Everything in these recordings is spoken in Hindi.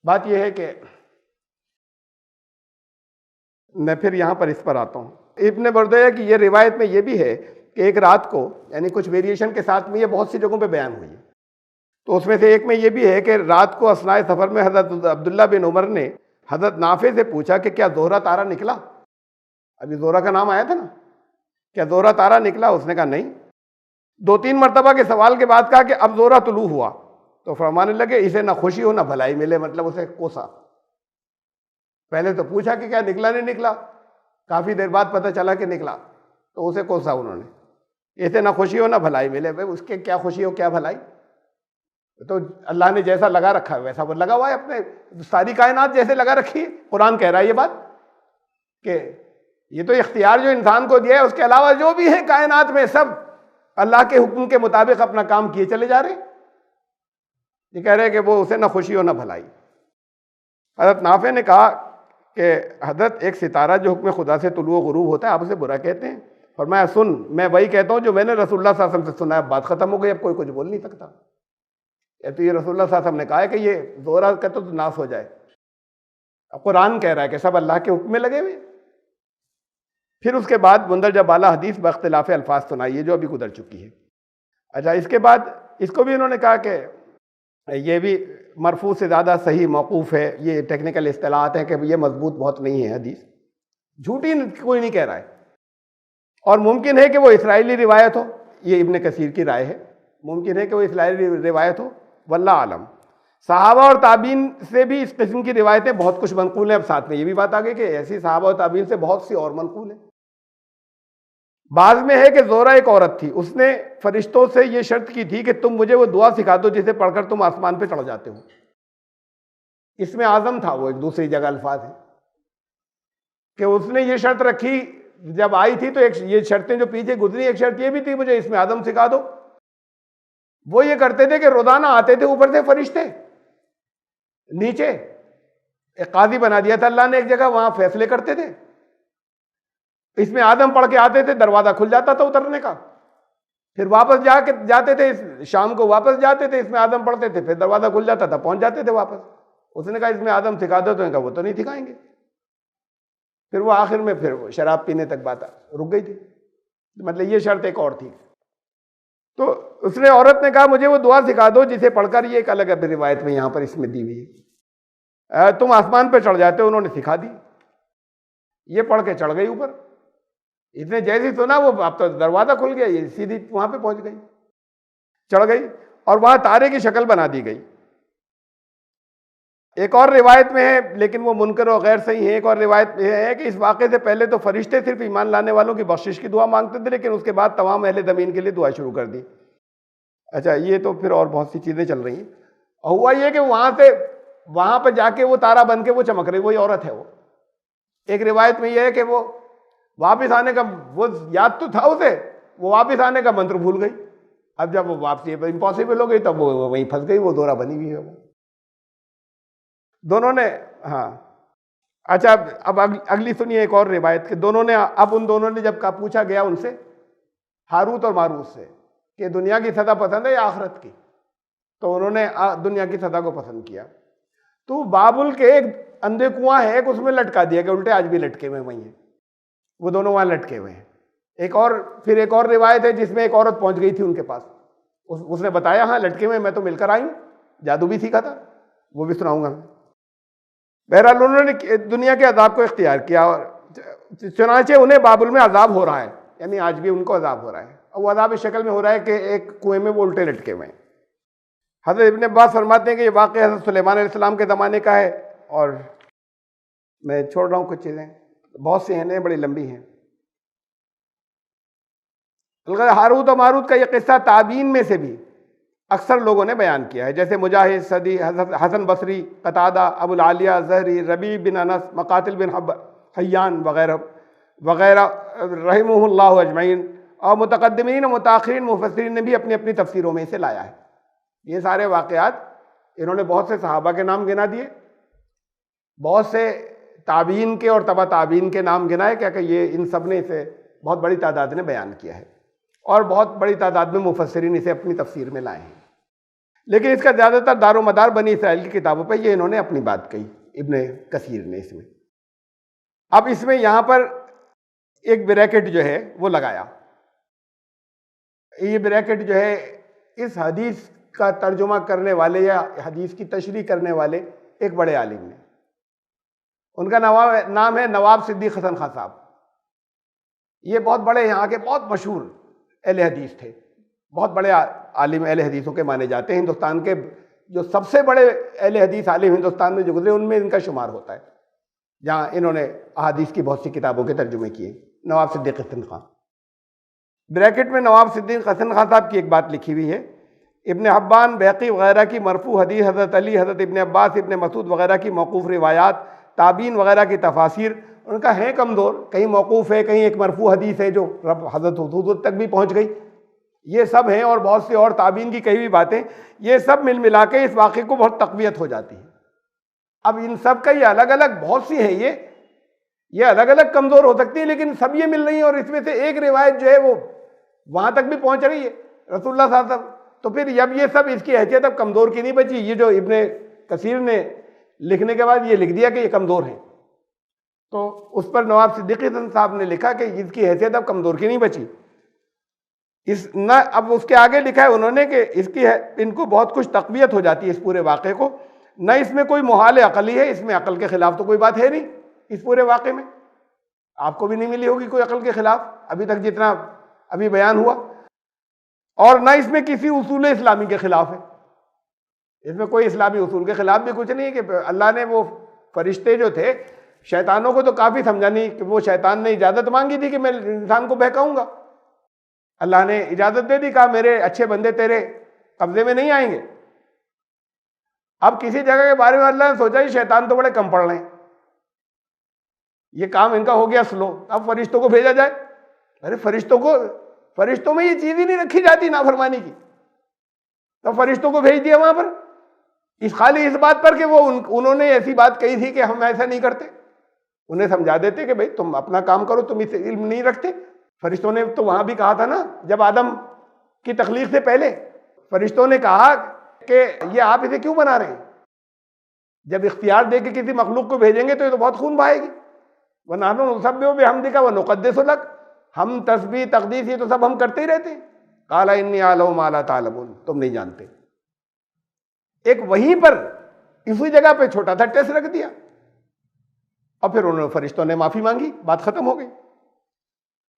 बात यह है कि मैं फिर यहाँ पर इस पर आता हूँ। इब्न बरदया की ये रिवायत में ये भी है कि एक रात को, यानी कुछ वेरिएशन के साथ में, ये बहुत सी जगहों पे बयान हुई है। तो उसमें से एक में ये भी है कि रात को असनाए सफ़र में हज़रत अब्दुल्ला बिन उमर ने हज़रत नाफे से पूछा कि क्या ज़ोहरा तारा निकला? अभी ज़ोहरा का नाम आया था ना, क्या ज़ोहरा तारा निकला? उसने कहा नहीं। 2-3 मरतबा के सवाल के बाद कहा कि अब ज़ोहरा तुलू हुआ। तो फरमाने लगे इसे ना खुशी हो ना भलाई मिले, मतलब उसे कोसा। पहले तो पूछा कि क्या निकला नहीं निकला, काफ़ी देर बाद पता चला कि निकला, तो उसे कोसा उन्होंने, इसे ना खुशी हो ना भलाई मिले। भाई उसके क्या खुशी हो क्या भलाई, तो अल्लाह ने जैसा लगा रखा है वैसा वो लगा हुआ है, अपने सारी कायनात जैसे लगा रखी है। कुरान कह रहा है ये बात कि ये तो इख्तियार जो इंसान को दिया है, उसके अलावा जो भी है कायनात में सब अल्लाह के हुक्म के मुताबिक अपना काम किए चले जा रहे हैं। ये कह रहे हैं कि वो उसे ना खुशी हो ना भलाई। हज़रत नाफे ने कहा कि हज़रत एक सितारा जो हुक्म खुदा से तुलू गुरूब होता है आप उसे बुरा कहते हैं? फरमाया सुन, मैं वही कहता हूँ जो मैंने रसूलुल्लाह सल्लल्लाहु अलैहि वसल्लम से सुना है। बात खत्म हो गई, अब कोई कुछ बोल नहीं सकता। तो ये रसूलुल्लाह सल्लल्लाहु अलैहि वसल्लम ने कहा है कि ये ज़ोहरा कहते तो नाश हो जाए। अब कुरान कह रहा है कि सब अल्लाह के हुक्म में लगे हुए। फिर उसके बाद मुंदरजा बाला हदीस बख्तिलाफ अल्फाज सुनाई है जो अभी गुजर चुकी है। अच्छा, इसके बाद इसको भी इन्होंने कहा कि ये भी मरफू से ज़्यादा सही मौकूफ़ है। ये टेक्निकल इस्तिलाहात हैं कि ये मजबूत बहुत नहीं है हदीस, झूठी कोई नहीं कह रहा है, और मुमकिन है कि वो इसराइली रिवायत हो। ये इब्न कसीर की राय है, मुमकिन है कि वो इसराइली रिवायत हो, वल्लाह आलम। सहाबा और ताबीन से भी इस किस्म की रिवायतें बहुत कुछ मनकूल हैं। अब साथ में ये भी बात आ गई कि ऐसी सहाबा और ताबीन से बहुत सी और मनकूल है। बाद में है कि ज़ोहरा एक औरत थी, उसने फरिश्तों से ये शर्त की थी कि तुम मुझे वो दुआ सिखा दो जिसे पढ़कर तुम आसमान पे चढ़ जाते हो। इसमें आज़म था वो, एक दूसरी जगह अल्फाज है कि उसने ये शर्त रखी जब आई थी। तो एक ये शर्तें जो पीछे गुजरी, एक शर्त ये भी थी मुझे इसमें आज़म सिखा दो। वो ये करते थे कि रोजाना आते थे ऊपर से फरिश्ते, नीचे एक काजी बना दिया था अल्लाह ने एक जगह, वहां फैसले करते थे। इसमें आदम पढ़ के आते थे, दरवाजा खुल जाता था उतरने का। फिर वापस जाते थे, शाम को वापस जाते थे, इसमें आदम पढ़ते थे, फिर दरवाजा खुल जाता था, पहुंच जाते थे वापस। उसने कहा इसमें आदम सिखा दो, तो इनका वो तो नहीं सिखाएंगे। फिर वो आखिर में फिर वो शराब पीने तक बात रुक गई थी। मतलब ये शर्त एक और थी। तो उसने, औरत ने कहा मुझे वो दुआ सिखा दो जिसे पढ़कर, ये एक अलग रिवायत में यहाँ पर इसमें दी हुई है, तुम आसमान पर चढ़ जाते हो। उन्होंने सिखा दी, ये पढ़ के चढ़ गई ऊपर। इसने जैसे ही सुना वो, अब तो दरवाजा खुल गया, ये सीधी वहां पे पहुंच गई, चढ़ गई, और वहां तारे की शक्ल बना दी गई। एक और रिवायत में है, लेकिन वो मुनकर और गैर सही है। एक और रिवायत है कि इस वाक़े से पहले तो फरिश्ते सिर्फ ईमान लाने वालों की बख्शिश की दुआ मांगते थे, लेकिन उसके बाद तमाम अहले ज़मीन के लिए दुआ शुरू कर दी। अच्छा, ये तो फिर और बहुत सी चीज़ें चल रही हैं। और हुआ ये कि वहां पर जाके वो तारा बन के वो चमक रही, वही औरत है वो। एक रिवायत में यह है कि वो वापस आने का, वो याद तो था उसे, वो वापस आने का मंत्र भूल गई। अब जब वो वापसी इम्पॉसिबल हो गई, तब वो वहीं फंस गई। वो ज़ोहरा बनी हुई है वो दोनों ने। हाँ, अच्छा, अब अगली सुनिए एक और रिवायत कि उन दोनों ने जब पूछा गया उनसे, हारूत और मारूत से, कि दुनिया की सदा पसंद है या आखिरत की, तो उन्होंने दुनिया की सदा को पसंद किया। तो बाबुल के एक अंधे कुआं है, उसमें लटका दिया कि उल्टे आज भी लटके हुए वहीं हैं, वो दोनों वहां लटके हुए हैं। एक और रिवायत है जिसमें एक औरत पहुंच गई थी उनके पास, उसने बताया हाँ लटके हुए, मैं तो मिलकर आई हूं, जादू भी सीखा था, वो भी सुनाऊंगा मैं। बहरहाल उन्होंने दुनिया के अजाब को इख्तियार किया, और चुनांचे उन्हें बाबुल में अजाब हो रहा है, यानी आज भी उनको अजाब हो रहा है। और वो अजाब इस शक्ल में हो रहा है कि एक कुएं में वो उल्टे लटके हुए हैं। हज़रत इब्न अब्बास फरमाते हैं कि ये वाक़या हज़रत सुलेमान अलैहिस्सलाम के ज़माने का है, और मैं छोड़ रहा हूँ कुछ चीज़ें, बहुत सी हैं, बड़ी लंबी हैं। हारूत और मारूत का ये किस्सा ताबीन में से भी अक्सर लोगों ने बयान किया है, जैसे मुजाहिद, सदी, हसन बसरी, कतादा, अबुल आलिया, ज़हरी, रबी बिन अनस, मकातिल बिन हय्यान वगैरह वगैरह रहिमहुल्लाह अजमईन, और मुतक़द्दिमीन और मुताख़िरीन मुफ़स्सिरीन ने भी अपनी अपनी तफसीरों में इसे लाया है। ये सारे वाक़यात इन्होंने बहुत से सहाबा के नाम गिना दिए, बहुत से ताबीन के और तबा ताबीन के नाम गिनाए, क्या कि ये इन सब ने इसे बहुत बड़ी तादाद ने बयान किया है, और बहुत बड़ी तादाद में मुफस्सिरीन इसे अपनी तफसीर में लाए हैं। लेकिन इसका ज़्यादातर दारोमदार बनी इसराइल की किताबों पर, ये इन्होंने अपनी बात कही इब्ने कसीर ने इसमें। अब इसमें यहाँ पर एक ब्रैकेट जो है वो लगाया। ये ब्रैकेट जो है इस हदीस का तर्जुमा करने वाले या हदीस की तशरीह करने वाले एक बड़े आलिम ने, उनका नाम है नवाब सिद्दीक हसन खान साहब। ये बहुत बड़े यहाँ के बहुत मशहूर अहले हदीस थे, बहुत बड़े आलिम अहले हदीसों के माने जाते हैं। हिंदुस्तान के जो सबसे बड़े अहले हदीस आलिम हिंदुस्तान में जो गुजरे उनमें इनका शुमार होता है, जहाँ इन्होंने अहादीस की बहुत सी किताबों के तर्जुमे किए। नवाब सिद्दीक हसन खान, ब्रैकेट में नवाब सिद्दीक हसन खान साहब की एक बात लिखी हुई है। इब्ने हब्बान, बैक़ी वगैरह की मरफू हदीस, हज़रत अली, हज़रत इब्ने अब्बास, इब्ने मसूद वगैरह की मौकूफ़ रिवायात, ताबीन वगैरह की तफासिर उनका है कमज़ोर, कहीं मौकूफ़ है, कहीं एक मरफू हदीस है जो हज़रत हुज़ूर तक भी पहुँच गई, ये सब हैं, और बहुत सी और ताबीन की कई भी बातें, ये सब मिल मिला के इस वाक़े को बहुत तक़वियत हो जाती है। अब इन सब का ये अलग अलग बहुत सी है, ये अलग अलग कमज़ोर हो सकती है, लेकिन सब ये मिल रही हैं, और इसमें से एक रिवायत जो है वो वहाँ तक भी पहुँच रही है रसूलुल्लाह सल्लल्लाहु अलैहि वसल्लम। तो फिर जब ये सब इसकी हैसियत अब कमज़ोर की नहीं बची, ये जो इब्ने कसीर ने लिखने के बाद ये लिख दिया कि ये कमज़ोर है, तो उस पर नवाब सिद्दीकी साहब ने लिखा कि इसकी हैसियत अब कमज़ोर की नहीं बची। इस न अब उसके आगे लिखा है उन्होंने कि इसकी इनको बहुत कुछ तक़वियत हो जाती है इस पूरे वाक़े को, न इसमें कोई मुहाल अक़ली है, इसमें अक़ल के ख़िलाफ़ तो कोई बात है नहीं इस पूरे वाक़े में, आपको भी नहीं मिली होगी कोई अक़ल के ख़िलाफ़ अभी तक जितना अभी बयान हुआ, और न इसमें किसी उसूल इस्लामी के ख़िलाफ़ है, इसमें कोई इस्लामी उसूल के ख़िलाफ़ भी कुछ नहीं है कि अल्लाह ने वो फरिश्ते जो थे, शैतानों को तो काफ़ी समझानी कि वो शैतान ने इजाज़त मांगी थी कि मैं इंसान को बहकाऊँगा, अल्लाह ने इजाज़त दे दी, कहा मेरे अच्छे बंदे तेरे कब्ज़े में नहीं आएंगे। अब किसी जगह के बारे में अल्लाह ने सोचा कि शैतान तो बड़े कम पड़ रहे हैं, ये काम इनका हो गया स्लो, अब फरिश्तों को भेजा जाए। अरे फरिश्तों में ये चीज़ ही नहीं रखी जाती नाफरमानी की, तो फरिश्तों को भेज दिया वहाँ पर खाली इस बात पर कि वो उन्होंने ऐसी बात कही थी कि हम ऐसा नहीं करते, उन्हें समझा देते कि भाई तुम अपना काम करो, तुम इसे इल्म नहीं रखते। फरिश्तों ने तो वहाँ भी कहा था ना, जब आदम की तख्लीक से पहले फरिश्तों ने कहा कि ये आप इसे क्यों बना रहे हैं, जब इख्तियार दे के किसी मखलूक को भेजेंगे तो ये तो बहुत खून बहाएगी। वह नानो नुसब्बिहु बिहम्दिका व नुक़द्दिसु लक, हम तस्बीह तक़दीस ये तो सब हम करते ही रहते हैं। क़ाला इन्नी अअलमु मा ला तअलमून, तुम नहीं जानते। एक वहीं पर इसी जगह पे छोटा सा टेस्ट रख दिया, और फिर उन्होंने फरिश्तों ने माफ़ी मांगी, बात ख़त्म हो गई।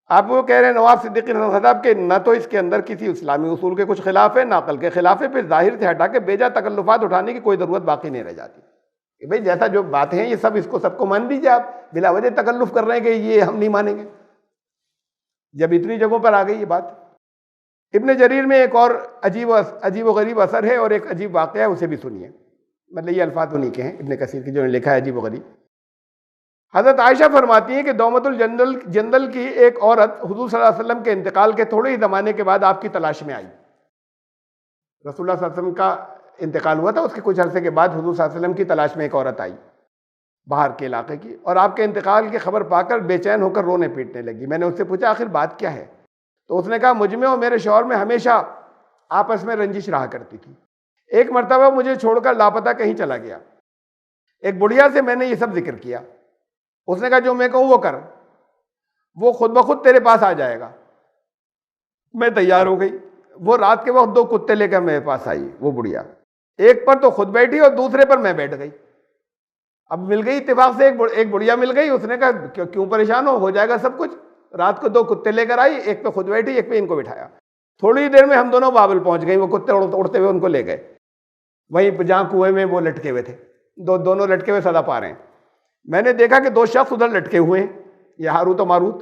आप वो कह रहे हैं नवाब सिद्दीकी साहब के न तो इसके अंदर किसी इस्लामी उसूल के कुछ खिलाफ है, ना अक़ल के खिलाफ है, फिर जाहिर से हटा के बेजा तकल्लुफ़ात उठाने की कोई ज़रूरत बाकी नहीं रह जाती कि भाई जैसा जो बात है ये सब इसको सबको मान लीजिए, आप बिला वजह तकल्लुफ़ कर रहे हैं कि ये हम नहीं मानेंगे, जब इतनी जगहों पर आ गई ये बात। इब्ने जरीर में एक और अजीब व गरीब असर है और एक अजीब वाक़या है, उसे भी सुनिए। मतलब ये अल्फाज उन्हीं के हैं, इब्ने कसीर की जो लिखा है अजीब व गरीब। हज़रत आयशा फरमाती हैं कि दौमतुल जंदल की एक औरत हुज़ूर सल्लल्लाहु अलैहि वसल्लम के इंतकाल के थोड़े ही ज़माने के बाद आपकी तलाश में आई। रसूलुल्लाह सल्लल्लाहु अलैहि वसल्लम का इंतकाल हुआ था, उसके कुछ अरसे के बाद हुज़ूर सल्लल्लाहु अलैहि वसल्लम की तलाश में एक औरत आई बाहर के इलाके की, और आपके इंतकाल की खबर पाकर बेचैन होकर रोने पीटने लगी। मैंने उससे पूछा आखिर बात क्या है, तो उसने कहा मुझ में और मेरे शौहर में हमेशा आपस में रंजिश रहा करती थी। एक मरतबा मुझे छोड़कर लापता कहीं चला गया। एक बुढ़िया से मैंने ये सब जिक्र किया, उसने कहा जो मैं कहूँ वो कर, वो खुद ब खुद तेरे पास आ जाएगा। मैं तैयार हो गई। वो रात के वक्त 2 कुत्ते लेकर मेरे पास आई। वो बुढ़िया एक पर तो खुद बैठी और दूसरे पर मैं बैठ गई। अब मिल गई इत्तेफाक से, एक बुढ़िया मिल गई। उसने कहा क्यों परेशान हो जाएगा सब कुछ। रात को 2 कुत्ते लेकर आई, एक पे खुद बैठी, एक पे इनको बिठाया। थोड़ी देर में हम दोनों बाबल पहुंच गए। वो कुत्ते उड़ते हुए उनको ले गए वहीं जहाँ कुएं में वो लटके हुए थे। दोनों लटके हुए सदा पा रहे हैं। मैंने देखा कि 2 शख्स उधर लटके हुए हैं, ये हारूत और मारूत,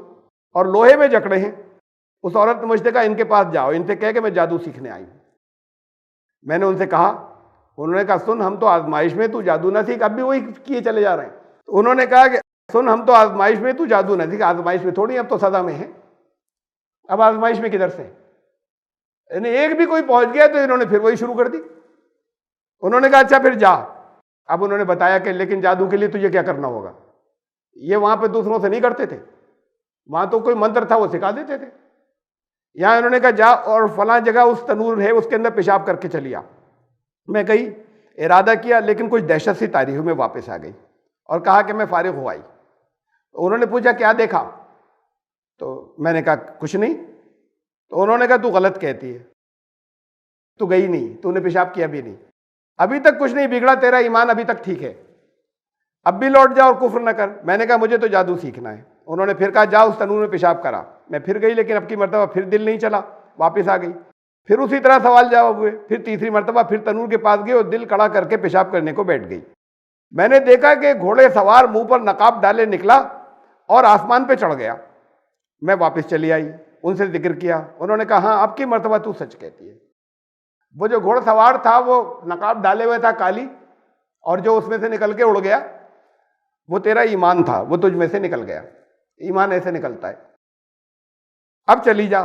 और लोहे में जकड़े हैं। उस औरत ने मुझसे कहा इनके पास जाओ, इनसे कह के मैं जादू सीखने आई हूँ। मैंने उनसे कहा, उन्होंने कहा सुन हम तो आजमाइश में, तू जादू ना सीख। अब भी वही किए चले जा रहे हैं। तो उन्होंने कहा कि सुन हम तो आजमाइश में, तू जादू ना सीख। आजमाइश में थोड़ी, अब तो सदा में है। अब आजमाइश में किधर से? यानी एक भी कोई पहुंच गया तो इन्होंने फिर वही शुरू कर दी। उन्होंने कहा अच्छा फिर जा। अब उन्होंने बताया कि लेकिन जादू के लिए तुझे क्या करना होगा। ये वहां पे दूसरों से नहीं करते थे, वहां तो कोई मंत्र था वो सिखा देते थे। यहां इन्होंने कहा जा और फलां जगह उस तनूर है उसके अंदर पेशाब करके चलिया। मैं गई, इरादा किया, लेकिन कुछ दहशत सी तारी हुई, मैं वापस आ गई और कहा कि मैं फारिग हो आई। उन्होंने पूछा क्या देखा, तो मैंने कहा कुछ नहीं। तो उन्होंने कहा तू गलत कहती है, तू गई नहीं, तूने पेशाब किया भी नहीं, अभी तक कुछ नहीं बिगड़ा, तेरा ईमान अभी तक ठीक है, अब भी लौट जा और कुफ्र न कर। मैंने कहा मुझे तो जादू सीखना है। उन्होंने फिर कहा जा उस तनूर में पेशाब करा। मैं फिर गई, लेकिन अब की मरतबा फिर दिल नहीं चला, वापस आ गई। फिर उसी तरह सवाल जवाब हुए, फिर तीसरी मरतबा फिर तनूर के पास गई और दिल कड़ा करके पेशाब करने को बैठ गई। मैंने देखा कि घोड़े सवार मुंह पर नकाब डाले निकला और आसमान पे चढ़ गया। मैं वापस चली आई, उनसे जिक्र किया। उन्होंने कहा हाँ अब की मरतबा तू सच कहती है। वो जो घोड़सवार था वो नकाब डाले हुए था काली, और जो उसमें से निकल के उड़ गया वो तेरा ईमान था, वो तुझ में से निकल गया। ईमान ऐसे निकलता है। अब चली जा।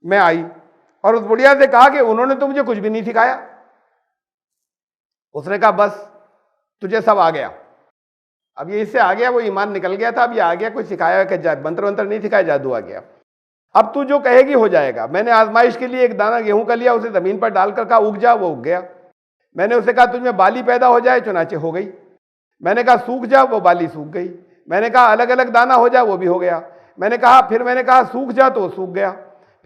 मैं आई और उस बुढ़िया से कहा कि उन्होंने तो मुझे कुछ भी नहीं सिखाया। उसने कहा बस तुझे सब आ गया, अब ये इससे आ गया, वो ईमान निकल गया था, अब ये आ गया, कुछ सिखाया कि मंत्र वंत्र नहीं सिखाया, जादू आ गया। अब तू जो कहेगी हो जाएगा। मैंने आजमाइश के लिए एक दाना गेहूं का लिया, उसे जमीन पर डालकर कहा उग जा, वो उग गया। मैंने उसे कहा तुझमें बाली पैदा हो जाए, चुनाचे हो गई। मैंने कहा सूख जा, वो बाली सूख गई। मैंने कहा अलग अलग दाना हो जा, वो भी हो गया। मैंने कहा सूख जा, तो सूख गया।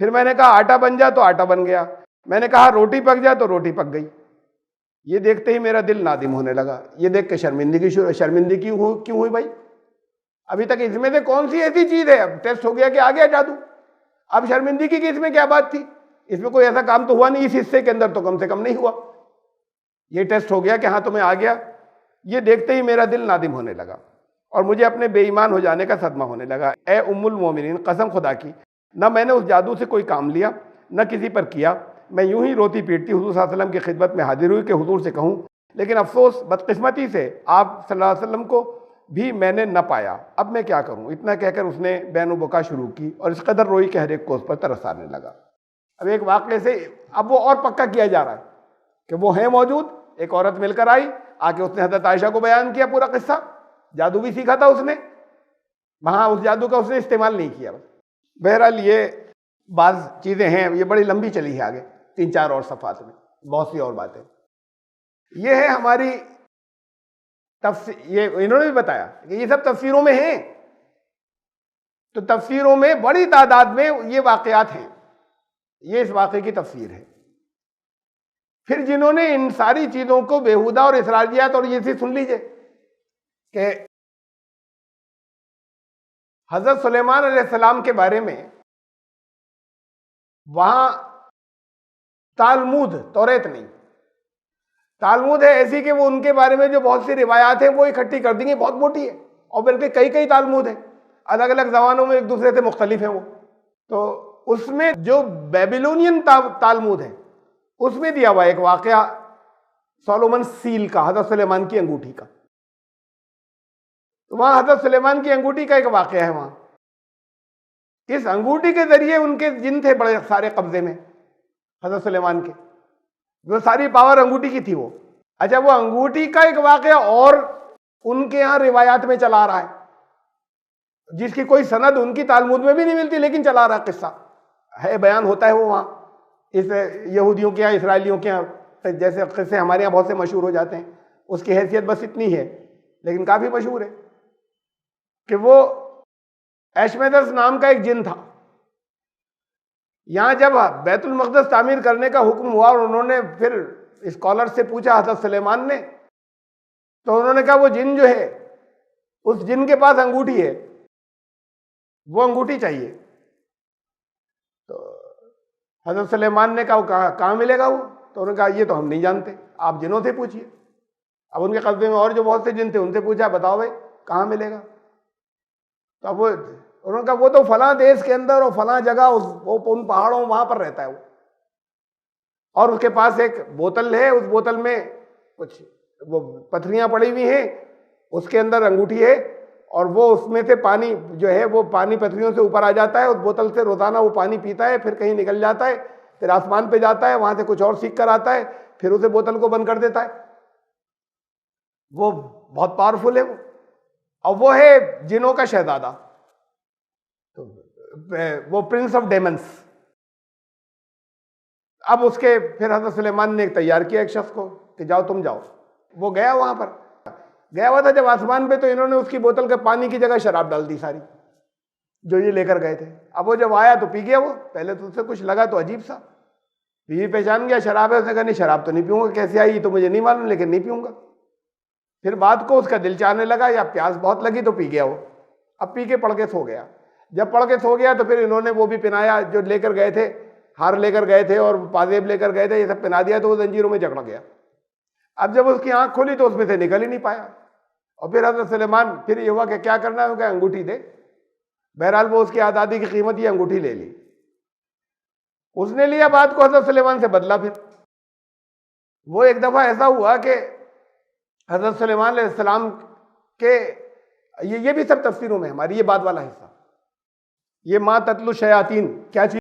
फिर मैंने कहा आटा बन जा, तो आटा बन गया। मैंने कहा रोटी पक जा, तो रोटी पक गई। ये देखते ही मेरा दिल नादिम होने लगा। ये देख के शर्मिंदगी क्यों हुई भाई? अभी तक इसमें से कौन सी ऐसी चीज है? अब टेस्ट हो गया कि आ गया जादू, अब शर्मिंदगी की इसमें क्या बात थी? इसमें कोई ऐसा काम तो हुआ नहीं, इस हिस्से के अंदर तो कम से कम नहीं हुआ। ये टेस्ट हो गया कि हाँ तुम्हें आ गया। ये देखते ही मेरा दिल नादिम होने लगा और मुझे अपने बेईमान हो जाने का सदमा होने लगा। ए उम्मुल मोमिनीन, कसम खुदा की, न मैंने उस जादू से कोई काम लिया, न किसी पर किया। मैं यूं ही रोती पीटती हुजूर सल्लल्लाहु अलैहि वसल्लम की खिदमत में हाजिर हुई कि हुजूर से कहूँ, लेकिन अफसोस बदकिस्मती से आप सल्लल्लाहु अलैहि वसल्लम को भी मैंने न पाया। अब मैं क्या करूँ? इतना कहकर उसने बैन बुका शुरू की और इस कदर रोई कि हर एक को उस पर तरस आने लगा। अब एक वाक़े से अब वो और पक्का किया जा रहा है कि वो है मौजूद। एक औरत मिलकर आई, आके उसने हज़रत आयशा को बयान किया पूरा किस्सा। जादू भी सीखा था उसने, वहाँ उस जादू का उसने इस्तेमाल नहीं किया। बहरहाल ये बाज़ चीज़ें हैं, ये बड़ी लंबी चली है, आगे 3-4 और सफ़ात में बहुत सी और बातें। ये है हमारी तफसीर। ये इन्होंने भी बताया कि ये सब तफसीरों में हैं, तो तफसीरों में बड़ी तादाद में ये वाक़यात हैं। ये इस वाक़े की तफसीर है। फिर जिन्होंने इन सारी चीज़ों को बेहुदा और इसरारियात, और ये चीज़ सुन लीजिए कि हज़रत सुलेमान अलैहिस्सलाम के बारे में वहाँ तालमुद, तौरेत नहीं, तालमुद है ऐसी कि वो उनके बारे में जो बहुत सी रिवायात हैं वो इकट्ठी कर देंगे, बहुत मोटी है, और बल्कि कई तालमुद हैं, अलग अलग ज़बानों में एक दूसरे से मुख्तलिफ हैं वो। तो उसमें जो बेबीलोनियन तालमुद है उसमें दिया हुआ एक वाक़या सोलोमन सील का, हज़रत सुलेमान की अंगूठी का। तो वहाँ हज़रत सुलेमान की अंगूठी का एक वाक़या है। वहाँ इस अंगूठी के ज़रिए उनके जिन थे बड़े सारे कब्जे में हज़रत सुलेमान के, वो सारी पावर अंगूठी की थी वो। अच्छा, वो अंगूठी का एक वाक़या और उनके यहाँ रिवायात में चला आ रहा है, जिसकी कोई सनद उनकी तालमुद में भी नहीं मिलती, लेकिन चला रहा किस्सा है, बयान होता है वो वहाँ इस यहूदियों के यहाँ, इसराइलियों के यहाँ। जैसे किस्से हमारे यहाँ बहुत से मशहूर हो जाते हैं, उसकी हैसियत बस इतनी है, लेकिन काफ़ी मशहूर है कि वो एशमेदस नाम का एक जिन था। यहाँ जब बैतुल मक़दस तामीर करने का हुक्म हुआ और उन्होंने फिर स्कॉलर से पूछा हज़रत सुलेमान ने, तो उन्होंने कहा वो जिन जो है, उस जिन के पास अंगूठी है, वो अंगूठी चाहिए। तो हज़रत सुलेमान ने कहा कहाँ मिलेगा वो? तो उन्होंने कहा ये तो हम नहीं जानते, आप जिनों से पूछिए। अब उनके कब्जे में और जो बहुत से जिन थे उनसे पूछा, बताओ भाई कहाँ मिलेगा? तो अब वो उन्होंने कहा वो तो फलां देश के अंदर और फलां जगह वो उन पहाड़ों वहाँ पर रहता है वो, और उसके पास एक बोतल है, उस बोतल में कुछ वो पथरियाँ पड़ी हुई हैं, उसके अंदर अंगूठी है, और वो उसमें से पानी जो है वो पानी पथरियों से ऊपर आ जाता है, उस बोतल से रोज़ाना वो पानी पीता है, फिर कहीं निकल जाता है, फिर आसमान पे जाता है, वहाँ से कुछ और सीख कर आता है, फिर उसे बोतल को बंद कर देता है। वो बहुत पावरफुल है वो, और वो है जिनों का शहजादा, तो वो प्रिंस ऑफ डेमंस। अब उसके फिर हज़रत सुलेमान ने तैयार किया एक शख्स को कि जाओ तुम जाओ। वो गया, वहाँ पर गया हुआ था जब आसमान पे, तो इन्होंने उसकी बोतल के पानी की जगह शराब डाल दी सारी, जो ये लेकर गए थे। अब वो जब आया तो पी गया। वो पहले तो उससे कुछ लगा तो अजीब सा, ये पहचान गया शराब है। उसने कहा नहीं शराब तो नहीं पीऊंगा, कैसे आई तो मुझे नहीं मालूम, लेकिन नहीं पीऊंगा। फिर बाद को उसका दिल चाहने लगा या प्यास बहुत लगी तो पी गया वो। अब पी के पड़ के सो गया। जब पड़ के सो गया तो फिर इन्होंने वो भी पिनाया जो लेकर गए थे, हार लेकर गए थे और पाजेब लेकर गए थे, ये सब पिना दिया, तो वो जंजीरों में जकड़ गया। अब जब उसकी आंख खुली तो उसमें से निकल ही नहीं पाया। और फिर हज़रत सुलेमान, फिर ये हुआ कि क्या करना है, क्या अंगूठी दे। बहरहाल वो उसकी आज़ादी की कीमत ये अंगूठी ले ली। उसने लिया, बात को हज़रत सुलेमान से बदला। फिर वो एक दफ़ा ऐसा हुआ कि हज़रत सुलेमान अलैहिस्सलाम के, ये भी सब तफसीरों में हमारी ये बात वाला हिस्सा, ये माँ तत्लु शयातीन क्या चीज़